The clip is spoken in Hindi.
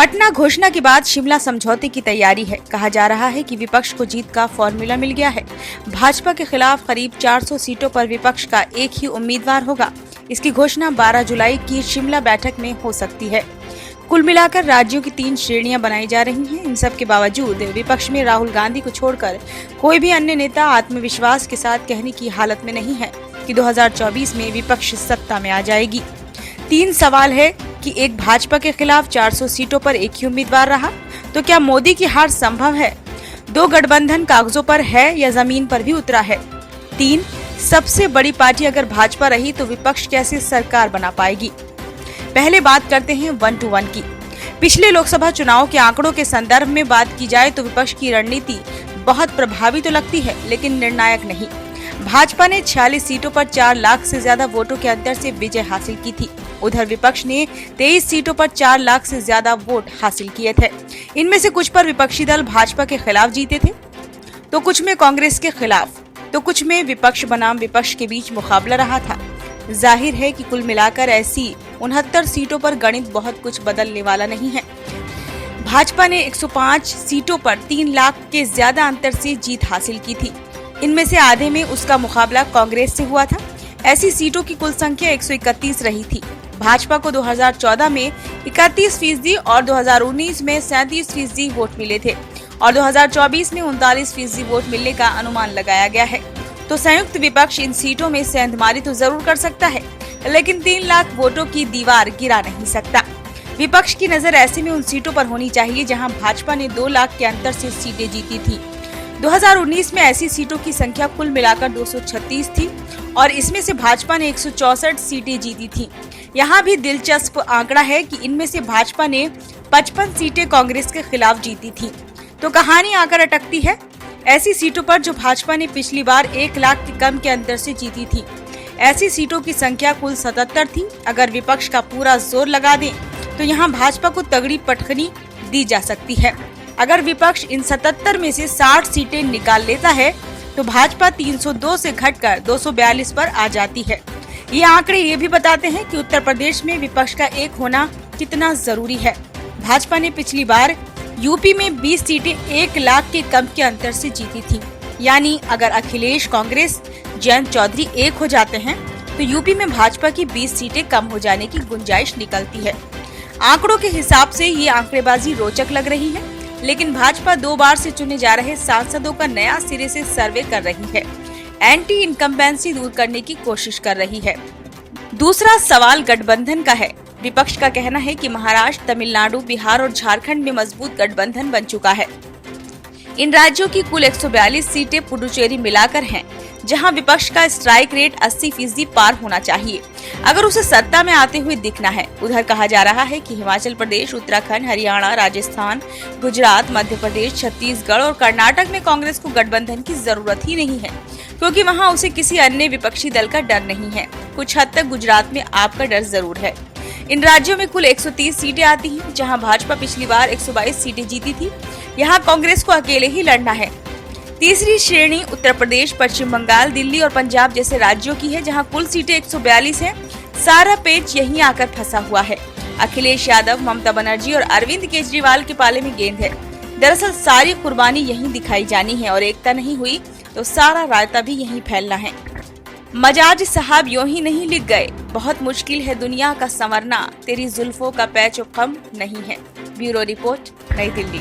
पटना घोषणा के बाद शिमला समझौते की तैयारी है। कहा जा रहा है कि विपक्ष को जीत का फॉर्मूला मिल गया है। भाजपा के खिलाफ करीब 400 सीटों पर विपक्ष का एक ही उम्मीदवार होगा। इसकी घोषणा 12 जुलाई की शिमला बैठक में हो सकती है। कुल मिलाकर राज्यों की 3 श्रेणियां बनाई जा रही हैं। इन सब के बावजूद विपक्ष में राहुल गांधी को छोड़कर कोई भी अन्य नेता आत्मविश्वास के साथ कहने की हालत में नहीं है कि 2024 में विपक्ष सत्ता में आ जाएगी। 3 सवाल है कि एक, भाजपा के खिलाफ 400 सीटों पर एक ही उम्मीदवार रहा तो क्या मोदी की हार संभव है? 2, गठबंधन कागजों पर है या जमीन पर भी उतरा है? 3, सबसे बड़ी पार्टी अगर भाजपा रही तो विपक्ष कैसे सरकार बना पाएगी? पहले बात करते हैं 1 to 1 की। पिछले लोकसभा चुनाव के आंकड़ों के संदर्भ में बात की जाए तो विपक्ष की रणनीति बहुत प्रभावी तो लगती है, लेकिन निर्णायक नहीं। भाजपा ने 46 सीटों पर 4 लाख से ज्यादा वोटों के अंतर से विजय हासिल की थी। उधर विपक्ष ने 23 सीटों पर 4 लाख से ज्यादा वोट हासिल किए थे। इनमें से कुछ पर विपक्षी दल भाजपा के खिलाफ जीते थे, तो कुछ में कांग्रेस के खिलाफ, तो कुछ में विपक्ष बनाम विपक्ष के बीच मुकाबला रहा था। जाहिर है कि कुल मिलाकर ऐसी 69 सीटों पर गणित बहुत कुछ बदलने वाला नहीं है। भाजपा ने 105 सीटों पर 3 लाख के ज्यादा अंतर से जीत हासिल की थी। इनमें से आधे में उसका मुकाबला कांग्रेस से हुआ था। ऐसी सीटों की कुल संख्या 131 रही थी। भाजपा को 2014 में 31% और 2019 में 37% वोट मिले थे और 2024 में 39% वोट मिलने का अनुमान लगाया गया है। तो संयुक्त विपक्ष इन सीटों में सेंधमारी तो जरूर कर सकता है, लेकिन 3 लाख वोटों की दीवार गिरा नहीं सकता। विपक्ष की नजर ऐसे में उन सीटों पर होनी चाहिए जहां भाजपा ने 2 लाख के अंतर से सीटें जीती थी। 2019 में ऐसी सीटों की संख्या कुल मिलाकर 236 थी और इसमें से भाजपा ने 164 सीटें जीती थी। यहाँ भी दिलचस्प आंकड़ा है कि इनमें से भाजपा ने 55 सीटें कांग्रेस के खिलाफ जीती थी। तो कहानी आकर अटकती है ऐसी सीटों पर जो भाजपा ने पिछली बार 1 लाख के कम के अंतर से जीती थी। ऐसी सीटों की संख्या कुल 77 थी। अगर विपक्ष का पूरा जोर लगा दे तो यहाँ भाजपा को तगड़ी पटखनी दी जा सकती है। अगर विपक्ष इन 77 में से 60 सीटें निकाल लेता है तो भाजपा 302 से घटकर 242 पर आ जाती है। ये आंकड़े ये भी बताते हैं कि उत्तर प्रदेश में विपक्ष का एक होना कितना जरूरी है। भाजपा ने पिछली बार यूपी में 20 सीटें 1 लाख के कम के अंतर से जीती थी। यानी अगर अखिलेश, कांग्रेस, जयंत चौधरी एक हो जाते हैं तो यूपी में भाजपा की 20 सीटें कम हो जाने की गुंजाइश निकलती है। आंकड़ों के हिसाब से ये आंकड़ेबाजी रोचक लग रही है, लेकिन भाजपा 2 बार से चुने जा रहे सांसदों का नया सिरे से सर्वे कर रही है। एंटी इनकम्बेंसी दूर करने की कोशिश कर रही है। दूसरा सवाल गठबंधन का है। विपक्ष का कहना है कि महाराष्ट्र, तमिलनाडु, बिहार और झारखंड में मजबूत गठबंधन बन चुका है। इन राज्यों की कुल 142 सीटें पुडुचेरी मिलाकर हैं, जहां विपक्ष का स्ट्राइक रेट 80% पार होना चाहिए अगर उसे सत्ता में आते हुए दिखना है। उधर कहा जा रहा है कि हिमाचल प्रदेश, उत्तराखंड, हरियाणा, राजस्थान, गुजरात, मध्य प्रदेश, छत्तीसगढ़ और कर्नाटक में कांग्रेस को गठबंधन की जरूरत ही नहीं है, क्योंकि वहां उसे किसी अन्य विपक्षी दल का डर नहीं है। कुछ हद तक गुजरात में आपका डर जरूर है। इन राज्यों में कुल 130 सीटें आती हैं, जहां भाजपा पिछली बार 122 सीटें जीती थी। यहां कांग्रेस को अकेले ही लड़ना है। तीसरी श्रेणी उत्तर प्रदेश, पश्चिम बंगाल, दिल्ली और पंजाब जैसे राज्यों की है, जहां कुल सीटें 142 हैं। सारा पेच यहीं आकर फंसा हुआ है। अखिलेश यादव, ममता बनर्जी और अरविंद केजरीवाल के पाले में गेंद है। दरअसल सारी कुर्बानी यहीं दिखाई जानी है और एकता नहीं हुई तो सारा रायता भी यहीं फैलना है। मजाज साहब यूं ही नहीं लिख गए, बहुत मुश्किल है दुनिया का संवरना, तेरी जुल्फों का पैच कम नहीं है। ब्यूरो रिपोर्ट, नई दिल्ली।